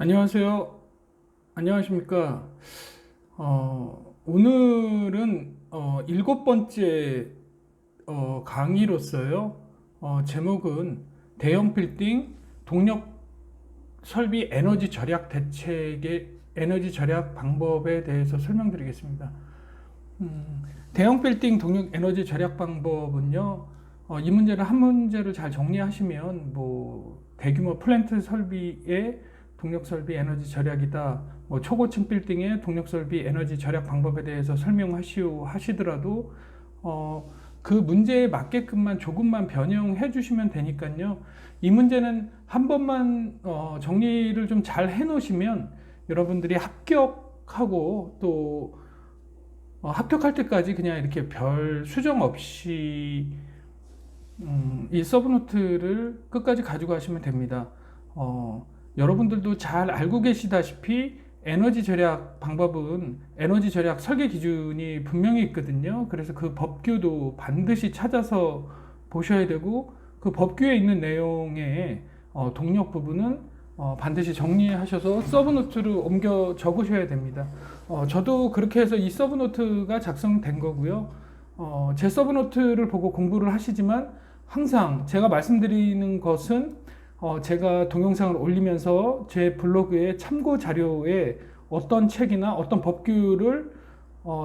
안녕하세요. 안녕하십니까. 오늘은 일곱 번째 강의로서요. 제목은 대형 빌딩 동력 설비 에너지 절약 대책의 에너지 절약 방법에 대해서 설명드리겠습니다. 대형 빌딩 동력 에너지 절약 방법은요. 이 문제를 한 문제를 잘 정리하시면 뭐 대규모 플랜트 설비의 동력 설비 에너지 절약이다. 뭐 초고층 빌딩의 동력 설비 에너지 절약 방법에 대해서 설명하시오 하시더라도 그 문제에 맞게끔만 조금만 변형해 주시면 되니까요. 이 문제는 한 번만 정리를 좀 잘 해놓으시면 여러분들이 합격하고 또 합격할 때까지 그냥 이렇게 별 수정 없이 이 서브노트를 끝까지 가지고 가시면 됩니다. 여러분들도 잘 알고 계시다시피 에너지 절약 방법은 에너지 절약 설계 기준이 분명히 있거든요. 그래서 그 법규도 반드시 찾아서 보셔야 되고 그 법규에 있는 내용의 동력 부분은 반드시 정리하셔서 서브노트로 옮겨 적으셔야 됩니다. 저도 그렇게 해서 이 서브노트가 작성된 거고요. 제 서브노트를 보고 공부를 하시지만 항상 제가 말씀드리는 것은 제가 동영상을 올리면서 제 블로그에 참고 자료에 어떤 책이나 어떤 법규를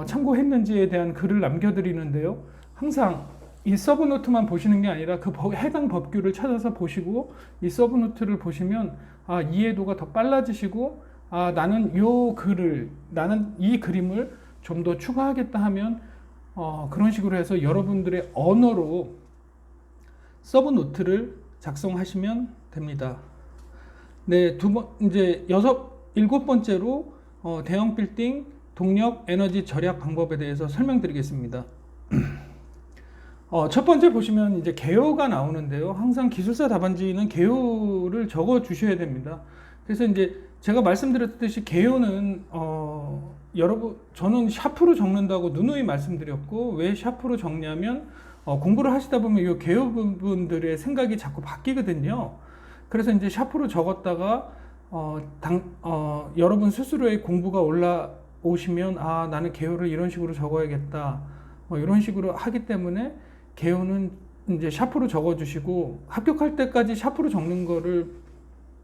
참고했는지에 대한 글을 남겨드리는데요. 항상 이 서브노트만 보시는 게 아니라 그 해당 법규를 찾아서 보시고 이 서브노트를 보시면 이해도가 더 빨라지시고 나는 나는 이 그림을 좀 더 추가하겠다 하면 그런 식으로 해서 여러분들의 언어로 서브노트를 작성하시면 됩니다. 네, 일곱 번째로 대형 빌딩 동력 에너지 절약 방법에 대해서 설명드리겠습니다. 첫 번째 보시면 이제 개요가 나오는데요. 항상 기술사 답안지는 개요를 적어 주셔야 됩니다. 그래서 이제 제가 말씀드렸듯이 개요는 여러분 저는 샤프로 적는다고 누누이 말씀드렸고 왜 샤프로 적냐면 공부를 하시다 보면 이 개요 부분들의 생각이 자꾸 바뀌거든요. 그래서 이제 샤프로 적었다가 여러분 스스로의 공부가 올라오시면 나는 개요를 이런 식으로 적어야겠다. 이런 식으로 하기 때문에 개요는 이제 샤프로 적어주시고 합격할 때까지 샤프로 적는 거를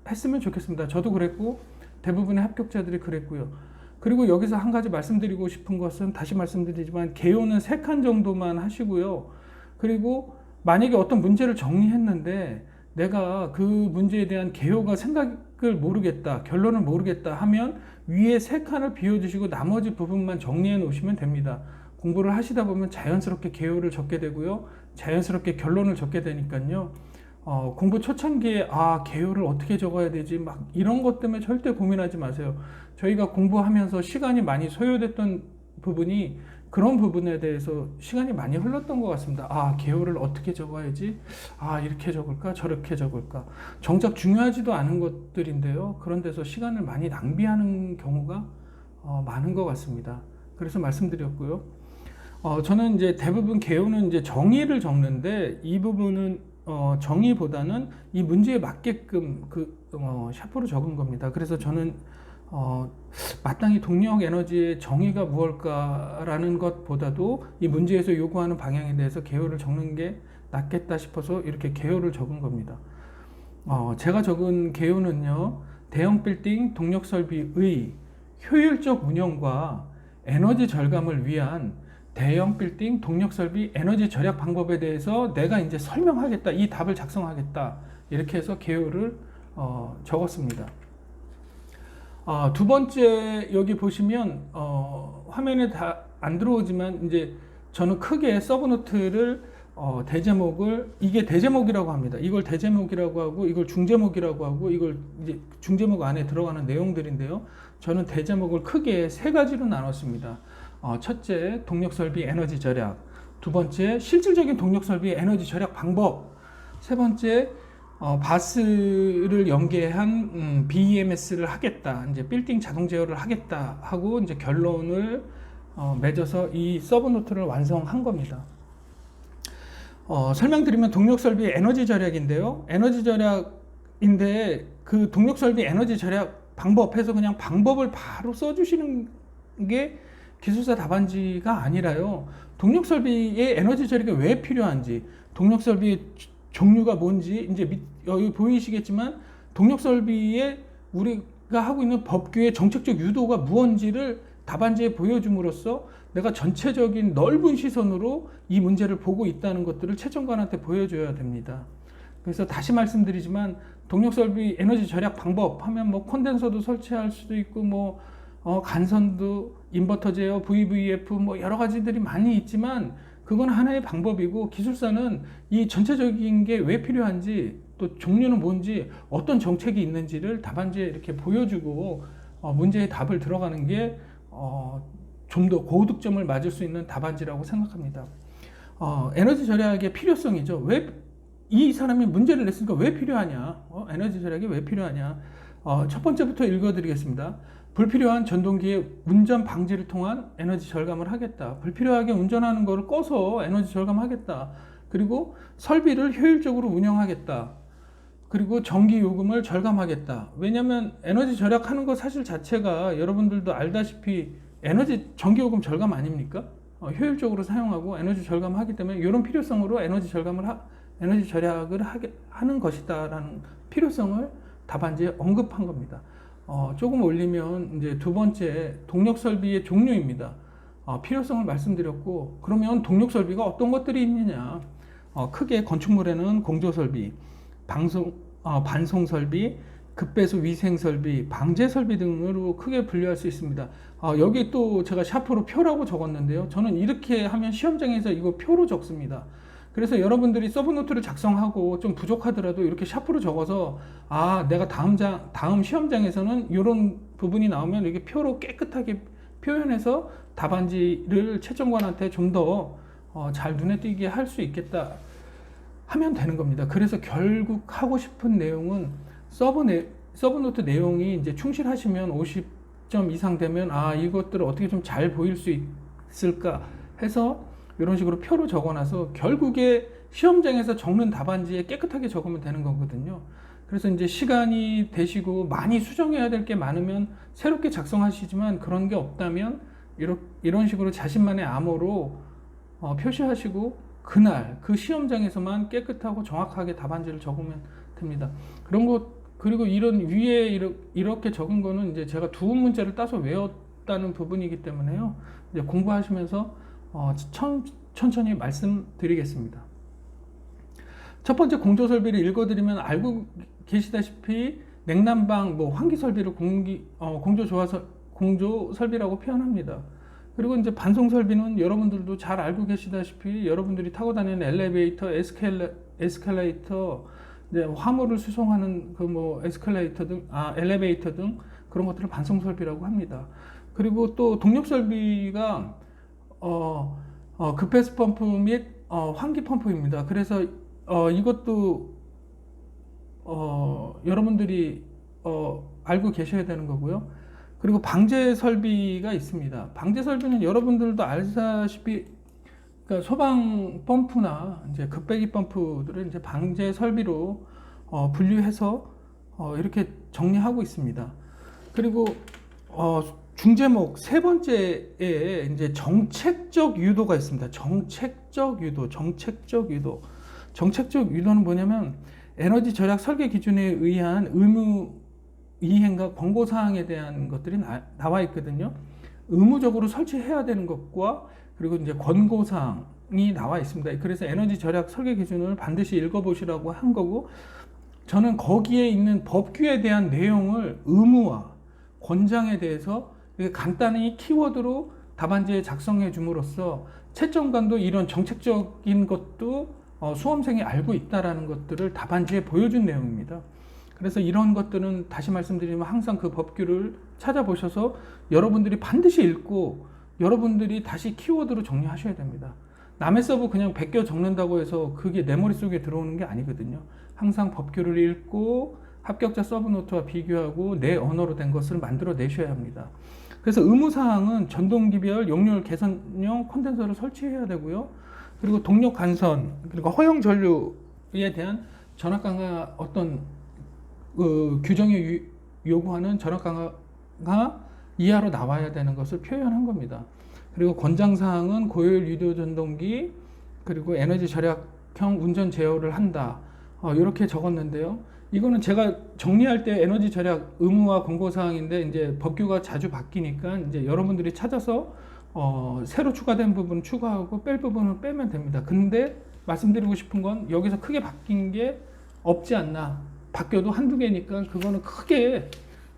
했으면 좋겠습니다. 저도 그랬고 대부분의 합격자들이 그랬고요. 그리고 여기서 한 가지 말씀드리고 싶은 것은 다시 말씀드리지만 개요는 3칸 정도만 하시고요. 그리고 만약에 어떤 문제를 정리했는데 내가 그 문제에 대한 개요가 생각을 모르겠다, 결론을 모르겠다 하면 위에 3칸을 비워주시고 나머지 부분만 정리해 놓으시면 됩니다. 공부를 하시다 보면 자연스럽게 개요를 적게 되고요. 자연스럽게 결론을 적게 되니까요. 공부 초창기에 개요를 어떻게 적어야 되지 막 이런 것 때문에 절대 고민하지 마세요. 저희가 공부하면서 시간이 많이 소요됐던 부분이 그런 부분에 대해서 시간이 많이 흘렀던 것 같습니다. 개요를 어떻게 적어야지? 이렇게 적을까? 저렇게 적을까? 정작 중요하지도 않은 것들인데요. 그런 데서 시간을 많이 낭비하는 경우가 많은 것 같습니다. 그래서 말씀드렸고요. 저는 이제 대부분 개요는 이제 정의를 적는데 이 부분은 정의보다는 이 문제에 맞게끔 샤프로 적은 겁니다. 그래서 저는 마땅히 동력 에너지의 정의가 무엇일까라는 것보다도 이 문제에서 요구하는 방향에 대해서 개요를 적는 게 낫겠다 싶어서 이렇게 개요를 적은 겁니다. 제가 적은 개요는요, 대형 빌딩 동력 설비의 효율적 운영과 에너지 절감을 위한 대형 빌딩 동력 설비 에너지 절약 방법에 대해서 내가 이제 설명하겠다, 이 답을 작성하겠다, 이렇게 해서 개요를 적었습니다. 두 번째 여기 보시면 화면에 다 안 들어오지만 이제 저는 크게 서브노트를 대제목을 이게 대제목이라고 합니다. 이걸 대제목이라고 하고 이걸 중제목이라고 하고 이걸 이제 중제목 안에 들어가는 내용들인데요. 저는 대제목을 크게 3가지로 나눴습니다. 첫째, 동력 설비 에너지 절약. 두 번째, 실질적인 동력 설비 에너지 절약 방법. 세 번째, 바스를 연계한 BEMS를 하겠다. 이제 빌딩 자동 제어를 하겠다 하고 이제 결론을 맺어서 이 서브노트를 완성한 겁니다. 설명드리면 동력 설비 에너지 절약인데요. 에너지 절약인데 그 동력 설비 에너지 절약 방법 해서 그냥 방법을 바로 써주시는 게 기술사 답안지가 아니라요. 동력 설비의 에너지 절약이 왜 필요한지, 동력 설비의 종류가 뭔지, 이제 여기 보이시겠지만 동력 설비에 우리가 하고 있는 법규의 정책적 유도가 무언지를 답안지에 보여줌으로써 내가 전체적인 넓은 시선으로 이 문제를 보고 있다는 것들을 채점관한테 보여줘야 됩니다. 그래서 다시 말씀드리지만 동력 설비 에너지 절약 방법 하면 뭐 콘덴서도 설치할 수도 있고 뭐 간선도 인버터 제어 VVF 뭐 여러 가지들이 많이 있지만 그건 하나의 방법이고 기술사는 이 전체적인 게 왜 필요한지 또 종류는 뭔지 어떤 정책이 있는지를 답안지에 이렇게 보여주고 문제의 답을 들어가는 게 좀 더 고득점을 맞을 수 있는 답안지라고 생각합니다. 에너지 절약의 필요성이죠. 왜 이 사람이 문제를 냈으니까 왜 필요하냐? 에너지 절약이 왜 필요하냐? 첫 번째부터 읽어드리겠습니다. 불필요한 전동기의 운전 방지를 통한 에너지 절감을 하겠다. 불필요하게 운전하는 것을 꺼서 에너지 절감하겠다. 그리고 설비를 효율적으로 운영하겠다. 그리고 전기 요금을 절감하겠다. 왜냐하면 에너지 절약하는 것 사실 자체가 여러분들도 알다시피 전기 요금 절감 아닙니까? 효율적으로 사용하고 에너지 절감하기 때문에 이런 필요성으로 에너지 절약을 하는 것이다라는 필요성을 답안지에 언급한 겁니다. 조금 올리면 이제 두 번째 동력 설비의 종류입니다. 필요성을 말씀드렸고 그러면 동력 설비가 어떤 것들이 있느냐? 크게 건축물에는 공조 설비, 반송 설비, 급배수 위생 설비, 방제 설비 등으로 크게 분류할 수 있습니다. 여기 또 제가 샤프로 표라고 적었는데요. 저는 이렇게 하면 시험장에서 이거 표로 적습니다. 그래서 여러분들이 서브노트를 작성하고 좀 부족하더라도 이렇게 샤프로 적어서 내가 다음 시험장에서는 이런 부분이 나오면 이렇게 표로 깨끗하게 표현해서 답안지를 채점관한테 좀 더 잘 눈에 띄게 할 수 있겠다 하면 되는 겁니다. 그래서 결국 하고 싶은 내용은 서브노트 내용이 이제 충실하시면 50점 이상 되면 이것들을 어떻게 좀 잘 보일 수 있을까 해서 이런 식으로 표로 적어놔서 결국에 시험장에서 적는 답안지에 깨끗하게 적으면 되는 거거든요. 그래서 이제 시간이 되시고 많이 수정해야 될 게 많으면 새롭게 작성하시지만 그런 게 없다면 이런 식으로 자신만의 암호로 표시하시고 그날 그 시험장에서만 깨끗하고 정확하게 답안지를 적으면 됩니다. 그리고 이런 위에 이렇게 적은 거는 이제 제가 두 문제를 따서 외웠다는 부분이기 때문에요. 이제 공부하시면서 천천히 말씀드리겠습니다. 첫 번째 공조 설비를 읽어드리면 알고 계시다시피 냉난방, 환기 설비를 공조 설비라고 표현합니다. 그리고 이제 반송 설비는 여러분들도 잘 알고 계시다시피 여러분들이 타고 다니는 엘리베이터, 에스컬레이터, 이제 화물을 수송하는 에스컬레이터 등, 엘리베이터 등 그런 것들을 반송 설비라고 합니다. 그리고 또 동력 설비가 급배수 펌프 및 환기 펌프입니다. 그래서 이것도 여러분들이 알고 계셔야 되는 거고요. 그리고 방제 설비가 있습니다. 방제 설비는 여러분들도 알다시피 그러니까 소방 펌프나 이제 급배기 펌프들을 이제 방제 설비로 분류해서 이렇게 정리하고 있습니다. 그리고 중제목 세 번째에 이제 정책적 유도가 있습니다. 정책적 유도는 뭐냐면 에너지 절약 설계 기준에 의한 의무 이행과 권고 사항에 대한 것들이 나와 있거든요. 의무적으로 설치해야 되는 것과 그리고 이제 권고 사항이 나와 있습니다. 그래서 에너지 절약 설계 기준을 반드시 읽어보시라고 한 거고, 저는 거기에 있는 법규에 대한 내용을 의무와 권장에 대해서 간단히 키워드로 답안지에 작성해 줌으로써 채점관도 이런 정책적인 것도 수험생이 알고 있다라는 것들을 답안지에 보여준 내용입니다. 그래서 이런 것들은 다시 말씀드리면 항상 그 법규를 찾아보셔서 여러분들이 반드시 읽고 여러분들이 다시 키워드로 정리하셔야 됩니다. 남의 서브 그냥 베껴 적는다고 해서 그게 내 머릿속에 들어오는 게 아니거든요. 항상 법규를 읽고 합격자 서브노트와 비교하고 내 언어로 된 것을 만들어 내셔야 합니다. 그래서 의무사항은 전동기별 용률 개선용 콘덴서를 설치해야 되고요. 그리고 동력 간선, 그리고 허용 전류에 대한 전압 강화 규정의 요구하는 전압 강화 이하로 나와야 되는 것을 표현한 겁니다. 그리고 권장사항은 고효율 유도 전동기 그리고 에너지 절약형 운전 제어를 한다. 이렇게 적었는데요. 이거는 제가 정리할 때 에너지 절약 의무화 권고사항인데 이제 법규가 자주 바뀌니까 이제 여러분들이 찾아서 새로 추가된 부분 추가하고 뺄 부분은 빼면 됩니다. 근데 말씀드리고 싶은 건 여기서 크게 바뀐 게 없지 않나. 바뀌어도 한두 개니까 그거는 크게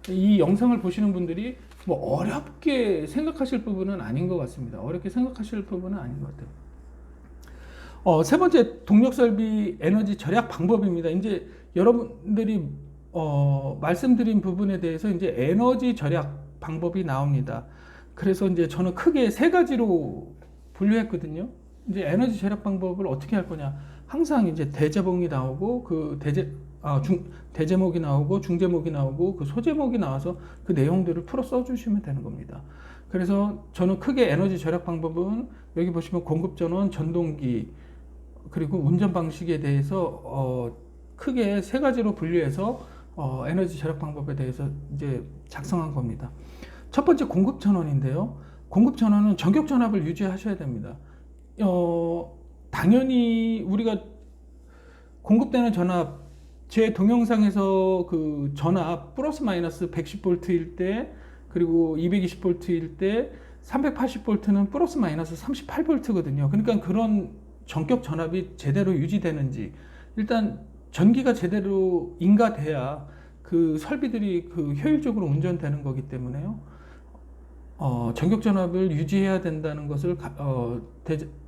이 영상을 보시는 분들이 뭐 어렵게 생각하실 부분은 아닌 것 같습니다. 어렵게 생각하실 부분은 아닌 것 같아요. 세 번째 동력설비 에너지 절약 방법입니다. 이제 여러분들이 말씀드린 부분에 대해서 이제 에너지 절약 방법이 나옵니다. 그래서 이제 저는 크게 세 가지로 분류했거든요. 이제 에너지 절약 방법을 어떻게 할 거냐. 항상 이제 대제목이 나오고 그 대제목이 나오고 중제목이 나오고 그 소제목이 나와서 그 내용들을 풀어 써주시면 되는 겁니다. 그래서 저는 크게 에너지 절약 방법은 여기 보시면 공급전원, 전동기 그리고 운전 방식에 대해서 크게 세 가지로 분류해서 에너지 절약 방법에 대해서 이제 작성한 겁니다. 첫 번째 공급 전원인데요. 공급 전원은 전격 전압을 유지하셔야 됩니다. 당연히 우리가 공급되는 전압 제 동영상에서 그 전압 플러스 마이너스 110V일 때 그리고 220V일 때 380V는 플러스 마이너스 38V거든요. 그러니까 그런 전격 전압이 제대로 유지되는지 일단 전기가 제대로 인가돼야 그 설비들이 그 효율적으로 운전되는 거기 때문에요. 전격 전압을 유지해야 된다는 것을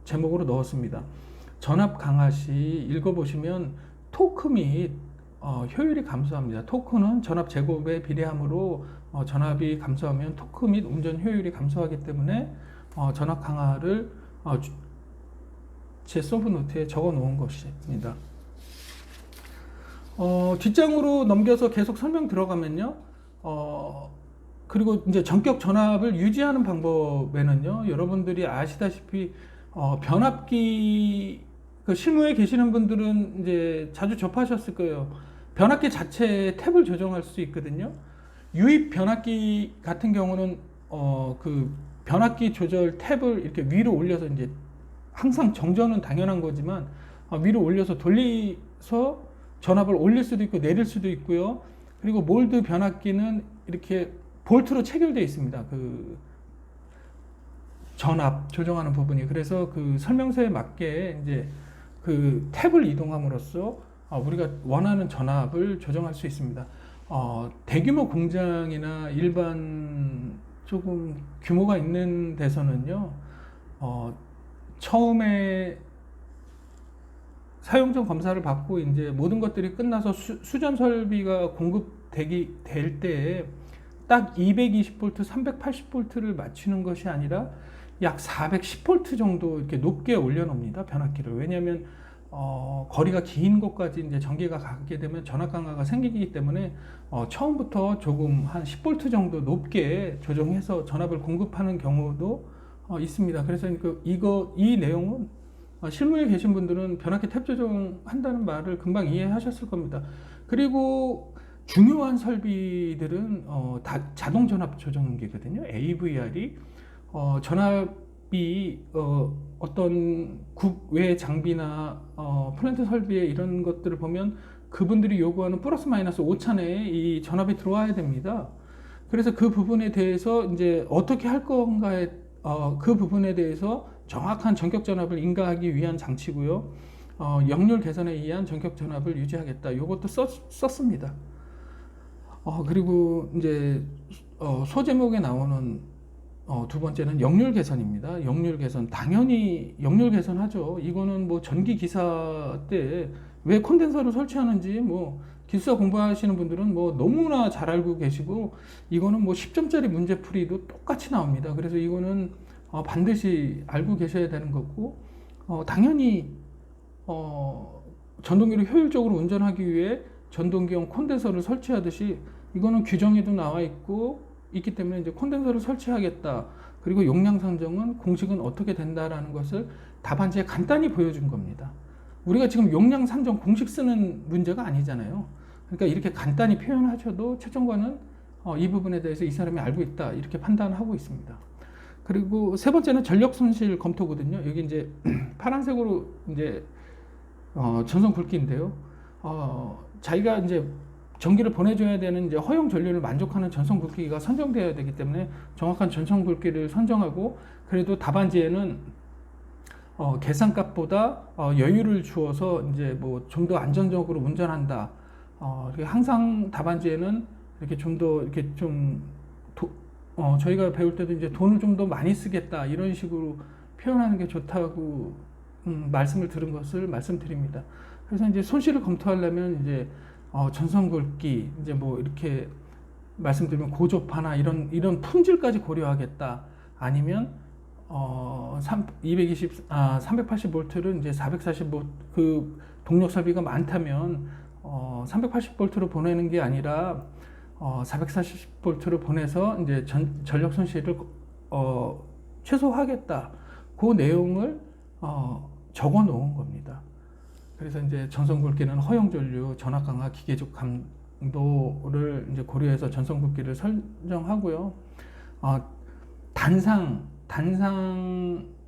제목으로 넣었습니다. 전압 강화 시 읽어보시면 토크 및 효율이 감소합니다. 토크는 전압 제곱에 비례하므로 전압이 감소하면 토크 및 운전 효율이 감소하기 때문에 전압 강화를 제 서브노트에 적어 놓은 것입니다. 뒷장으로 넘겨서 계속 설명 들어가면요. 그리고 이제 전격 전압을 유지하는 방법에는요. 여러분들이 아시다시피 변압기 그 실무에 계시는 분들은 이제 자주 접하셨을 거예요. 변압기 자체에 탭을 조정할 수 있거든요. 유입 변압기 같은 경우는 그 변압기 조절 탭을 이렇게 위로 올려서 이제 항상 정전은 당연한 거지만 위로 올려서 돌려서 전압을 올릴 수도 있고 내릴 수도 있고요. 그리고 몰드 변압기는 이렇게 볼트로 체결되어 있습니다. 그 전압 조정하는 부분이. 그래서 그 설명서에 맞게 이제 그 탭을 이동함으로써 우리가 원하는 전압을 조정할 수 있습니다. 대규모 공장이나 일반 조금 규모가 있는 데서는요, 처음에 사용전 검사를 받고 이제 모든 것들이 끝나서 수전 설비가 될 때에 딱 220V, 380V를 맞추는 것이 아니라 약 410V 정도 이렇게 높게 올려놓습니다. 변압기를. 왜냐하면 거리가 긴 곳까지 이제 전기가 가게 되면 전압 강화가 생기기 때문에 처음부터 조금 한 10V 정도 높게 조정해서 전압을 공급하는 경우도 있습니다. 그래서 이 내용은 실무에 계신 분들은 변압기 탭 조정한다는 말을 금방 이해하셨을 겁니다. 그리고 중요한 설비들은 다 자동 전압 조정기거든요. AVR이 전압이 어떤 국외 장비나 플랜트 설비에 이런 것들을 보면 그분들이 요구하는 플러스 마이너스 5찬에 이 전압이 들어와야 됩니다. 그래서 그 부분에 대해서 이제 어떻게 할 건가에 그 부분에 대해서 정확한 전격 전압을 인가하기 위한 장치고요. 역률 개선에 의한 전격 전압을 유지하겠다. 이것도 썼습니다. 그리고 이제 소제목에 나오는 두 번째는 역률 개선입니다. 역률 개선. 당연히 역률 개선하죠. 이거는 뭐 전기 기사 때 왜 콘덴서를 설치하는지 뭐 기술사 공부하시는 분들은 뭐 너무나 잘 알고 계시고 이거는 뭐 10점짜리 문제풀이도 똑같이 나옵니다. 그래서 이거는 반드시 알고 계셔야 되는 거고 당연히 전동기를 효율적으로 운전하기 위해 전동기용 콘덴서를 설치하듯이 이거는 규정에도 나와 있기 때문에 이제 콘덴서를 설치하겠다. 그리고 용량 산정은 공식은 어떻게 된다라는 것을 답안지에 간단히 보여준 겁니다. 우리가 지금 용량 산정 공식 쓰는 문제가 아니잖아요. 그러니까 이렇게 간단히 표현하셔도 최종관은 이 부분에 대해서 이 사람이 알고 있다 이렇게 판단하고 있습니다. 그리고 세 번째는 전력 손실 검토거든요. 여기 이제 파란색으로 이제 전선 굵기인데요. 자기가 이제 전기를 보내줘야 되는 이제 허용 전류를 만족하는 전선 굵기가 선정되어야 되기 때문에 정확한 전선 굵기를 선정하고, 그래도 답안지에는 계산값보다 여유를 주어서 이제 뭐 좀 더 안전적으로 운전한다. 항상 답안지에는 이렇게 좀 더 이렇게 좀 저희가 배울 때도 이제 돈을 좀 더 많이 쓰겠다 이런 식으로 표현하는 게 좋다고 말씀을 들은 것을 말씀드립니다. 그래서 이제 손실을 검토하려면 이제 전선 굵기, 이제 뭐 이렇게 말씀드리면 고조파나 이런 품질까지 고려하겠다. 아니면 380V를 이제 440V 그 동력 설비가 많다면 380V로 보내는 게 아니라 440V로 보내서 이제 전력 손실을 최소화하겠다. 그 내용을 적어 놓은 겁니다. 그래서 이제 전선 굵기는 허용 전류, 전압 강화, 기계적 강도를 이제 고려해서 전선 굵기를 설정하고요. 단상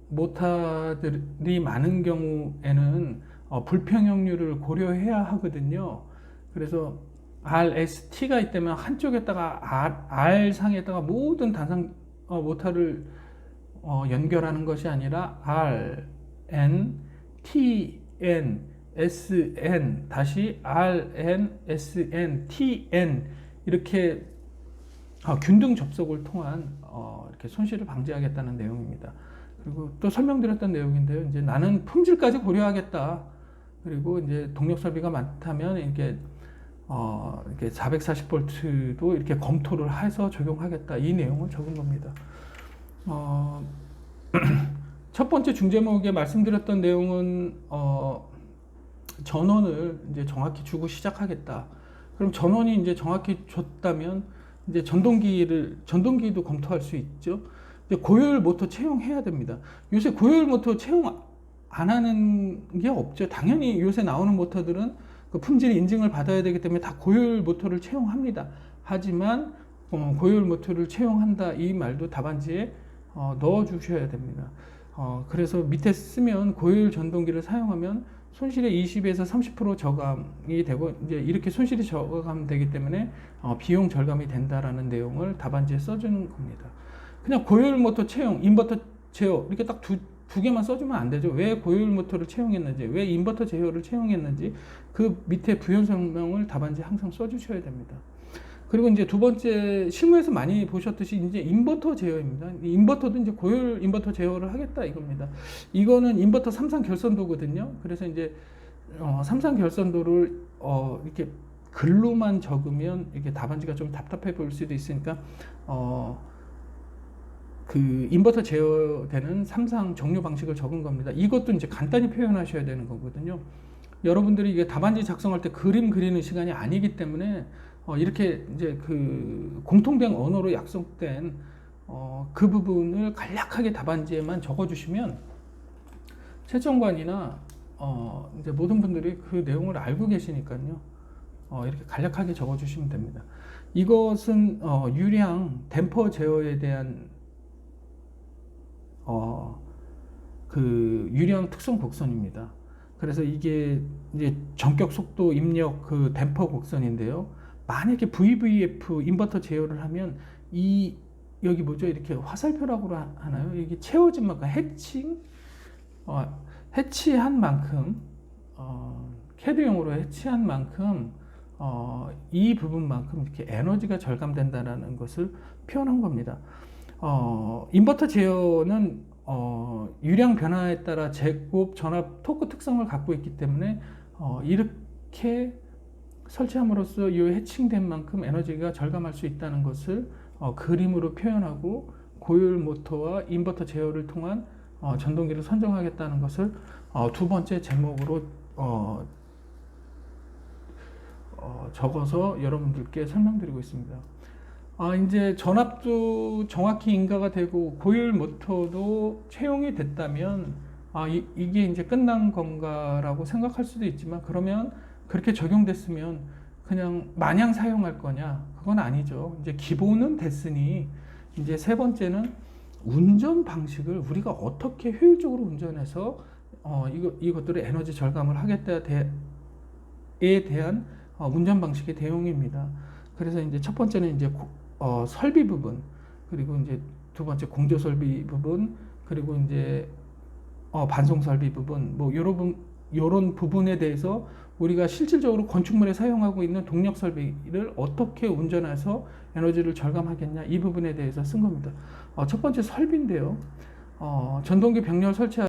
모터들이 많은 경우에는 불평형률을 고려해야 하거든요. 그래서 RST가 있다면 한쪽에다가 R상에다가 모든 단상 모터를 연결하는 것이 아니라 R, N, T, N, S, N, 다시 R, N, S, N, T, N 이렇게 균등 접속을 통한 이렇게 손실을 방지하겠다는 내용입니다. 그리고 또 설명드렸던 내용인데요. 이제 나는 품질까지 고려하겠다. 그리고 이제 동력 설비가 많다면 이렇게 440V도 이렇게 검토를 해서 적용하겠다. 이 내용을 적은 겁니다. 첫 번째 중제목에 말씀드렸던 내용은 전원을 이제 정확히 주고 시작하겠다. 그럼 전원이 이제 정확히 줬다면 이제 전동기도 검토할 수 있죠. 이제 고효율 모터 채용해야 됩니다. 요새 고효율 모터 채용 안 하는 게 없죠. 당연히 요새 나오는 모터들은 그 품질 인증을 받아야 되기 때문에 다 고효율 모터를 채용합니다. 하지만 고효율 모터를 채용한다 이 말도 답안지에 넣어 주셔야 됩니다. 그래서 밑에 쓰면 고효율 전동기를 사용하면 손실의 20에서 30% 저감이 되고, 이제 이렇게 손실이 저감되기 때문에 비용 절감이 된다라는 내용을 답안지에 써주는 겁니다. 그냥 고효율 모터 채용, 인버터 제어 이렇게 딱 두 개만 써주면 안 되죠. 왜 고효율 모터를 채용했는지, 왜 인버터 제어를 채용했는지 그 밑에 부연 설명을 답안지에 항상 써주셔야 됩니다. 그리고 이제 두 번째, 실무에서 많이 보셨듯이 이제 인버터 제어입니다. 인버터도 이제 고효율 인버터 제어를 하겠다 이겁니다. 이거는 인버터 3상 결선도거든요. 그래서 이제 3상 결선도를 이렇게 글로만 적으면 이렇게 답안지가 좀 답답해 보일 수도 있으니까 그 인버터 제어되는 3상 정류 방식을 적은 겁니다. 이것도 이제 간단히 표현하셔야 되는 거거든요. 여러분들이 이게 답안지 작성할 때 그림 그리는 시간이 아니기 때문에 이렇게 이제 그 공통된 언어로 약속된 그 부분을 간략하게 답안지에만 적어주시면 채점관이나 이제 모든 분들이 그 내용을 알고 계시니까요. 이렇게 간략하게 적어주시면 됩니다. 이것은 유량 댐퍼 제어에 대한 그 유량 특성 곡선입니다. 그래서 이게 이제 전격 속도 입력 그 댐퍼 곡선인데요. 만약에 VVF 인버터 제어를 하면 여기 뭐죠? 이렇게 화살표라고 하나요? 이게 채워진 만큼 해치한 만큼 캐드용으로 해치한 만큼 이 부분만큼 이렇게 에너지가 절감된다라는 것을 표현한 겁니다. 인버터 제어는 유량 변화에 따라 제곱, 전압, 토크 특성을 갖고 있기 때문에 이렇게 설치함으로써 이 해칭된 만큼 에너지가 절감할 수 있다는 것을 그림으로 표현하고 고효율 모터와 인버터 제어를 통한 전동기를 선정하겠다는 것을 두 번째 제목으로 적어서 여러분들께 설명드리고 있습니다. 이제 전압도 정확히 인가가 되고 고효율 모터도 채용이 됐다면 이게 이제 끝난 건가라고 생각할 수도 있지만, 그러면 그렇게 적용됐으면 그냥 마냥 사용할 거냐? 그건 아니죠. 이제 기본은 됐으니 이제 세 번째는 운전 방식을 우리가 어떻게 효율적으로 운전해서 이것들을 에너지 절감을 하겠다에 대한 운전 방식의 대응입니다. 그래서 이제 첫 번째는 이제 설비 부분, 그리고 이제 두 번째 공조 설비 부분, 그리고 이제 반송 설비 부분, 뭐 요런 부분에 대해서 우리가 실질적으로 건축물에 사용하고 있는 동력 설비를 어떻게 운전해서 에너지를 절감하겠냐, 이 부분에 대해서 쓴 겁니다. 첫 번째 설비인데요. 전동기 병렬 설치